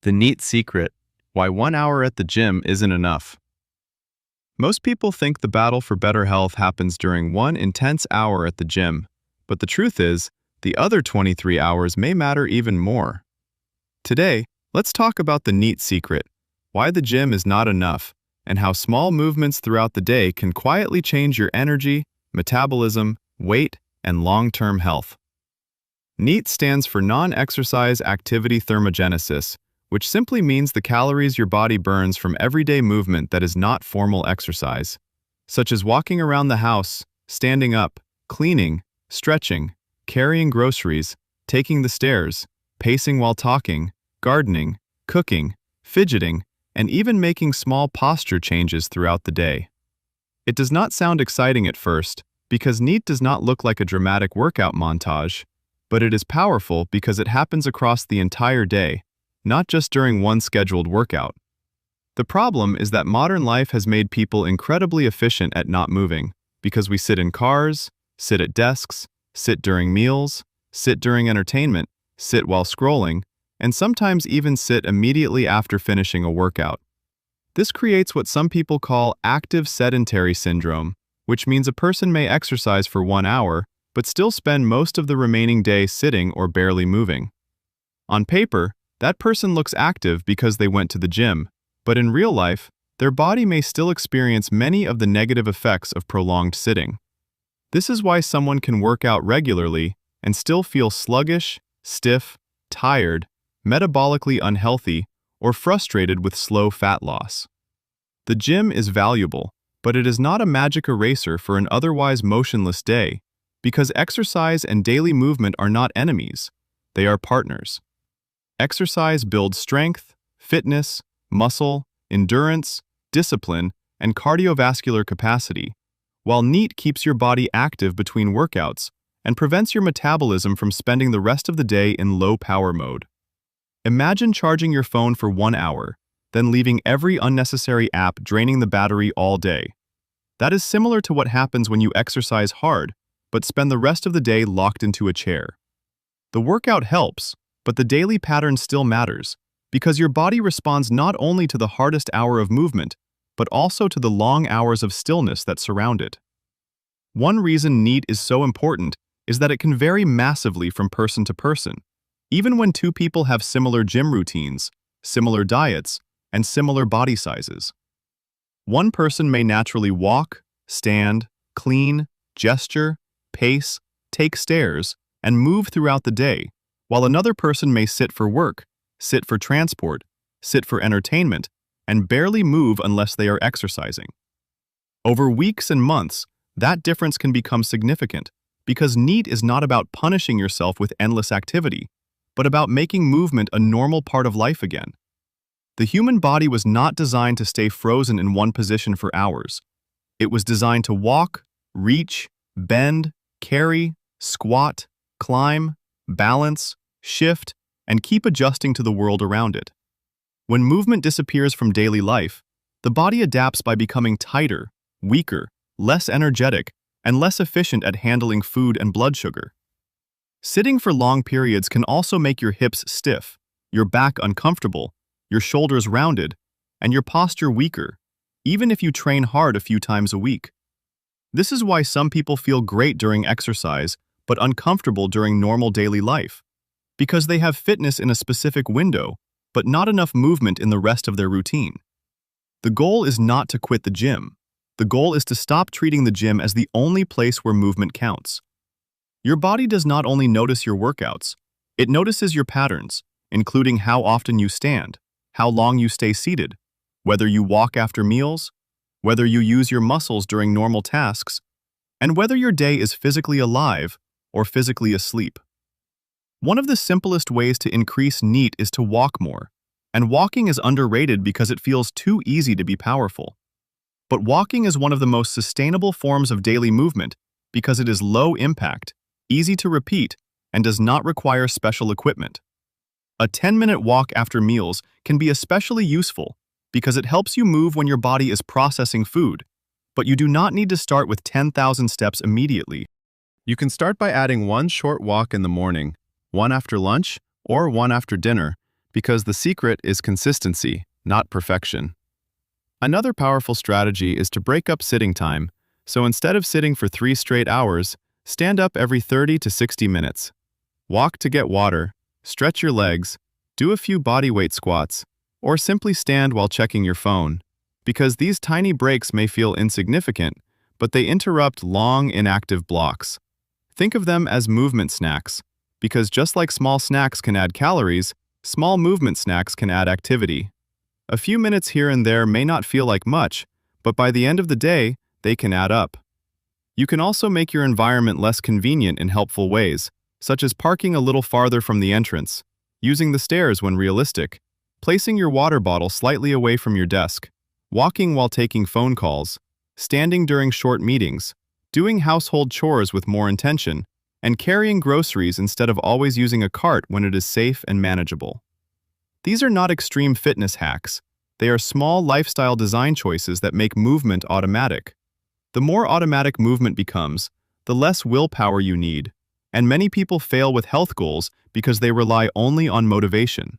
The neat secret: why 1 hour at the gym isn't enough. Most people think the battle for better health happens during one intense hour at the gym, but the truth is, the other 23 hours may matter even more. Today, let's talk about the neat secret, why the gym is not enough, and how small movements throughout the day can quietly change your energy, metabolism, weight, and long-term health. NEAT stands for Non-Exercise Activity Thermogenesis, which simply means the calories your body burns from everyday movement that is not formal exercise, such as walking around the house, standing up, cleaning, stretching, carrying groceries, taking the stairs, pacing while talking, gardening, cooking, fidgeting, and even making small posture changes throughout the day. It does not sound exciting at first, because NEAT does not look like a dramatic workout montage, but it is powerful because it happens across the entire day, not just during one scheduled workout. The problem is that modern life has made people incredibly efficient at not moving, because we sit in cars, sit at desks, sit during meals, sit during entertainment, sit while scrolling, and sometimes even sit immediately after finishing a workout. This creates what some people call active sedentary syndrome, which means a person may exercise for 1 hour, but still spend most of the remaining day sitting or barely moving. On paper, that person looks active because they went to the gym, but in real life, their body may still experience many of the negative effects of prolonged sitting. This is why someone can work out regularly and still feel sluggish, stiff, tired, metabolically unhealthy, or frustrated with slow fat loss. The gym is valuable, but it is not a magic eraser for an otherwise motionless day, because exercise and daily movement are not enemies, they are partners. Exercise builds strength, fitness, muscle, endurance, discipline, and cardiovascular capacity, while NEAT keeps your body active between workouts and prevents your metabolism from spending the rest of the day in low-power mode. Imagine charging your phone for 1 hour, then leaving every unnecessary app draining the battery all day. That is similar to what happens when you exercise hard, but spend the rest of the day locked into a chair. The workout helps, but the daily pattern still matters, because your body responds not only to the hardest hour of movement, but also to the long hours of stillness that surround it. One reason NEAT is so important is that it can vary massively from person to person, even when two people have similar gym routines, similar diets, and similar body sizes. One person may naturally walk, stand, clean, gesture, pace, take stairs, and move throughout the day, while another person may sit for work, sit for transport, sit for entertainment, and barely move unless they are exercising. Over weeks and months, that difference can become significant, because NEAT is not about punishing yourself with endless activity, but about making movement a normal part of life again. The human body was not designed to stay frozen in one position for hours. It was designed to walk, reach, bend, carry, squat, climb, balance, shift, and keep adjusting to the world around it. When movement disappears from daily life, the body adapts by becoming tighter, weaker, less energetic, and less efficient at handling food and blood sugar. Sitting for long periods can also make your hips stiff, your back uncomfortable, your shoulders rounded, and your posture weaker, even if you train hard a few times a week. This is why some people feel great during exercise but uncomfortable during normal daily life, because they have fitness in a specific window, but not enough movement in the rest of their routine. The goal is not to quit the gym. The goal is to stop treating the gym as the only place where movement counts. Your body does not only notice your workouts, it notices your patterns, including how often you stand, how long you stay seated, whether you walk after meals, whether you use your muscles during normal tasks, and whether your day is physically alive or physically asleep. One of the simplest ways to increase NEAT is to walk more, and walking is underrated because it feels too easy to be powerful. But walking is one of the most sustainable forms of daily movement because it is low impact, easy to repeat, and does not require special equipment. A 10-minute walk after meals can be especially useful because it helps you move when your body is processing food, but you do not need to start with 10,000 steps immediately. You can start by adding one short walk in the morning, one after lunch, or one after dinner, because the secret is consistency, not perfection. Another powerful strategy is to break up sitting time, so instead of sitting for 3 straight hours, stand up every 30 to 60 minutes. Walk to get water, stretch your legs, do a few bodyweight squats, or simply stand while checking your phone, because these tiny breaks may feel insignificant, but they interrupt long, inactive blocks. Think of them as movement snacks, because just like small snacks can add calories, small movement snacks can add activity. A few minutes here and there may not feel like much, but by the end of the day, they can add up. You can also make your environment less convenient in helpful ways, such as parking a little farther from the entrance, using the stairs when realistic, placing your water bottle slightly away from your desk, walking while taking phone calls, standing during short meetings, doing household chores with more intention, and carrying groceries instead of always using a cart when it is safe and manageable. These are not extreme fitness hacks. They are small lifestyle design choices that make movement automatic. The more automatic movement becomes, the less willpower you need, and many people fail with health goals because they rely only on motivation.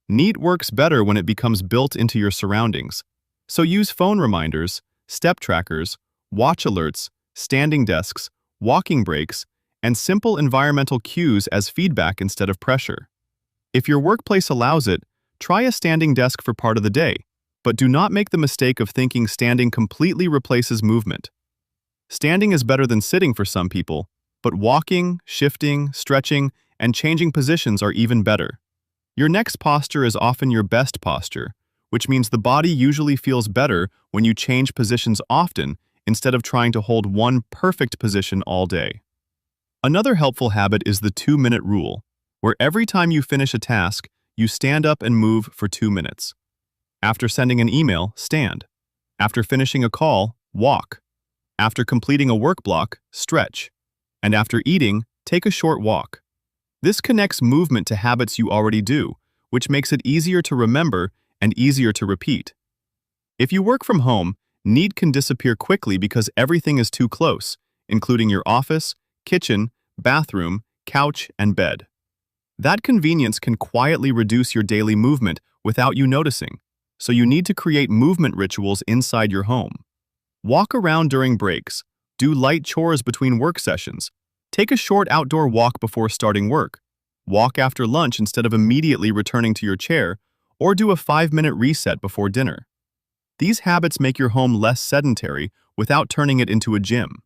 NEAT works better when it becomes built into your surroundings. So use phone reminders, step trackers, watch alerts, standing desks, walking breaks, and simple environmental cues as feedback instead of pressure. If your workplace allows it, try a standing desk for part of the day, but do not make the mistake of thinking standing completely replaces movement. Standing is better than sitting for some people, but walking, shifting, stretching, and changing positions are even better. Your next posture is often your best posture, which means the body usually feels better when you change positions often instead of trying to hold one perfect position all day. Another helpful habit is the 2-minute rule, where every time you finish a task, you stand up and move for 2 minutes. After sending an email, stand. After finishing a call, walk. After completing a work block, stretch. And after eating, take a short walk. This connects movement to habits you already do, which makes it easier to remember and easier to repeat. If you work from home, NEAT can disappear quickly because everything is too close, including your office, kitchen, bathroom, couch, and bed. That convenience can quietly reduce your daily movement without you noticing, so you need to create movement rituals inside your home. Walk around during breaks, do light chores between work sessions, take a short outdoor walk before starting work, walk after lunch instead of immediately returning to your chair, or do a 5-minute reset before dinner. These habits make your home less sedentary without turning it into a gym.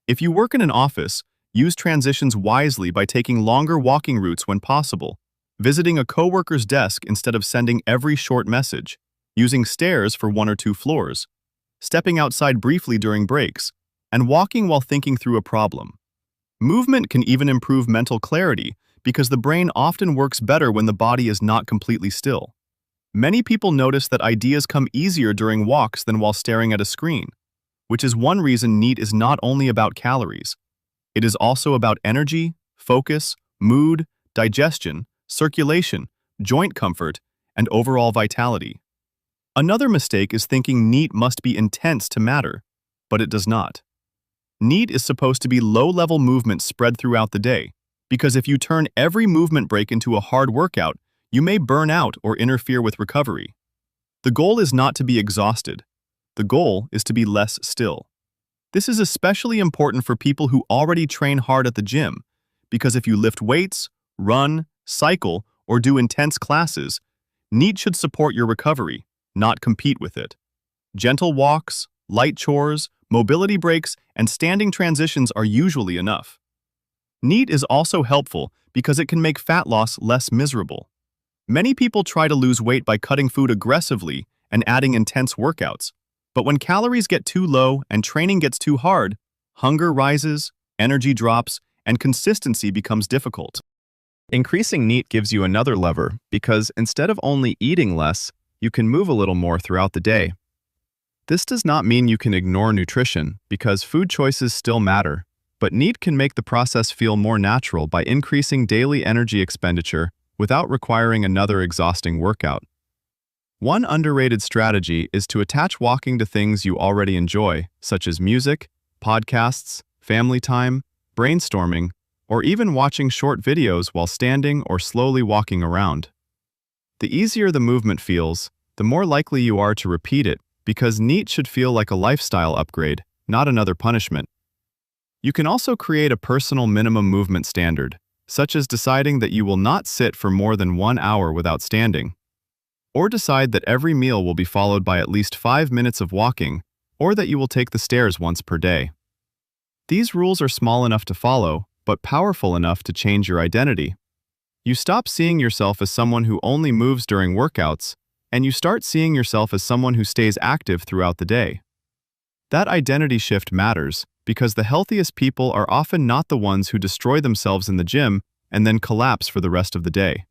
If you work in an office, use transitions wisely by taking longer walking routes when possible, visiting a coworker's desk instead of sending every short message, using stairs for 1 or 2 floors, stepping outside briefly during breaks, and walking while thinking through a problem. Movement can even improve mental clarity because the brain often works better when the body is not completely still. Many people notice that ideas come easier during walks than while staring at a screen, which is one reason NEAT is not only about calories. It is also about energy, focus, mood, digestion, circulation, joint comfort, and overall vitality. Another mistake is thinking NEAT must be intense to matter, but it does not. NEAT is supposed to be low-level movement spread throughout the day, because if you turn every movement break into a hard workout, you may burn out or interfere with recovery. The goal is not to be exhausted. The goal is to be less still. This is especially important for people who already train hard at the gym, because if you lift weights, run, cycle, or do intense classes, NEAT should support your recovery, not compete with it. Gentle walks, light chores, mobility breaks, and standing transitions are usually enough. NEAT is also helpful because it can make fat loss less miserable. Many people try to lose weight by cutting food aggressively and adding intense workouts. But when calories get too low and training gets too hard, hunger rises, energy drops, and consistency becomes difficult. Increasing NEAT gives you another lever because instead of only eating less, you can move a little more throughout the day. This does not mean you can ignore nutrition because food choices still matter, but NEAT can make the process feel more natural by increasing daily energy expenditure without requiring another exhausting workout. One underrated strategy is to attach walking to things you already enjoy, such as music, podcasts, family time, brainstorming, or even watching short videos while standing or slowly walking around. The easier the movement feels, the more likely you are to repeat it, because NEAT should feel like a lifestyle upgrade, not another punishment. You can also create a personal minimum movement standard, such as deciding that you will not sit for more than 1 hour without standing. Or decide that every meal will be followed by at least 5 minutes of walking, or that you will take the stairs once per day. These rules are small enough to follow, but powerful enough to change your identity. You stop seeing yourself as someone who only moves during workouts, and you start seeing yourself as someone who stays active throughout the day. That identity shift matters because the healthiest people are often not the ones who destroy themselves in the gym and then collapse for the rest of the day.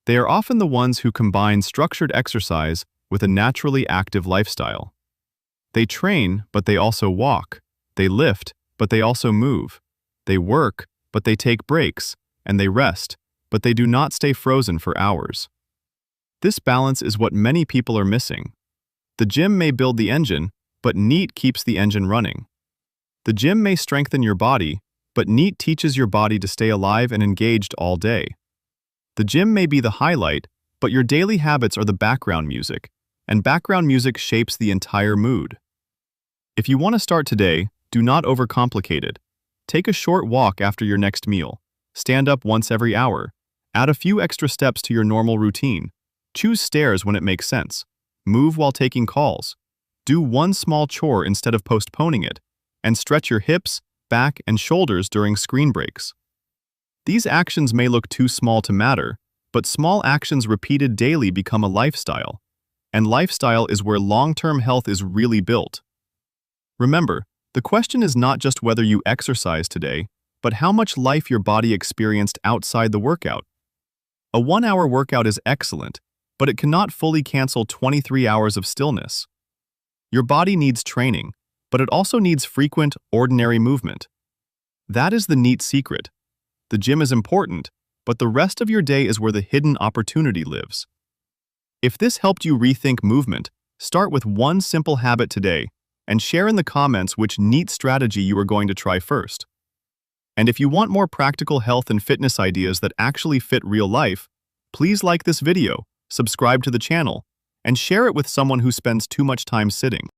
They are often the ones who combine structured exercise with a naturally active lifestyle. They train, but they also walk. They lift, but they also move. They work, but they take breaks, and they rest, but they do not stay frozen for hours. This balance is what many people are missing. The gym may build the engine, but NEAT keeps the engine running. The gym may strengthen your body, but NEAT teaches your body to stay alive and engaged all day. The gym may be the highlight, but your daily habits are the background music, and background music shapes the entire mood. If you want to start today, do not overcomplicate it. Take a short walk after your next meal. Stand up once every hour. Add a few extra steps to your normal routine. Choose stairs when it makes sense. Move while taking calls. Do one small chore instead of postponing it. And stretch your hips, back, and shoulders during screen breaks. These actions may look too small to matter, but small actions repeated daily become a lifestyle. And lifestyle is where long-term health is really built. Remember, the question is not just whether you exercise today, but how much life your body experienced outside the workout. A 1-hour workout is excellent, but it cannot fully cancel 23 hours of stillness. Your body needs training, but it also needs frequent, ordinary movement. That is the NEAT secret. The gym is important, but the rest of your day is where the hidden opportunity lives. If this helped you rethink movement, start with one simple habit today and share in the comments which NEAT strategy you are going to try first. And if you want more practical health and fitness ideas that actually fit real life, please like this video, subscribe to the channel, and share it with someone who spends too much time sitting.